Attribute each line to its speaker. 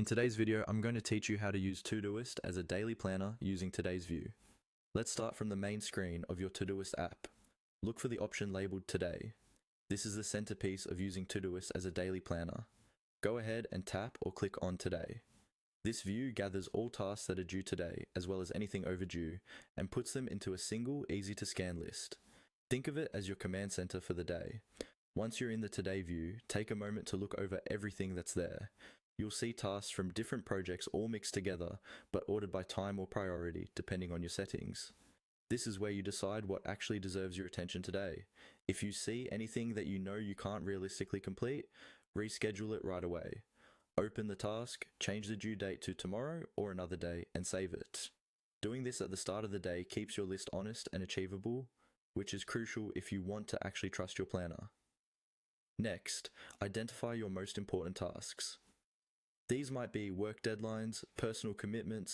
Speaker 1: In today's video, I'm going to teach you how to use Todoist as a daily planner using today's view. Let's start from the main screen of your Todoist app. Look for the option labeled Today. This is the centerpiece of using Todoist as a daily planner. Go ahead and tap or click on Today. This view gathers all tasks that are due today, as well as anything overdue, and puts them into a single, easy-to-scan list. Think of it as your command center for the day. Once you're in the Today view, take a moment to look over everything that's there. You'll see tasks from different projects all mixed together, but ordered by time or priority, depending on your settings. This is where you decide what actually deserves your attention today. If you see anything that you know you can't realistically complete, reschedule it right away. Open the task, change the due date to tomorrow or another day, and save it. Doing this at the start of the day keeps your list honest and achievable, which is crucial if you want to actually trust your planner. Next, identify your most important tasks. These might be work deadlines, personal commitments,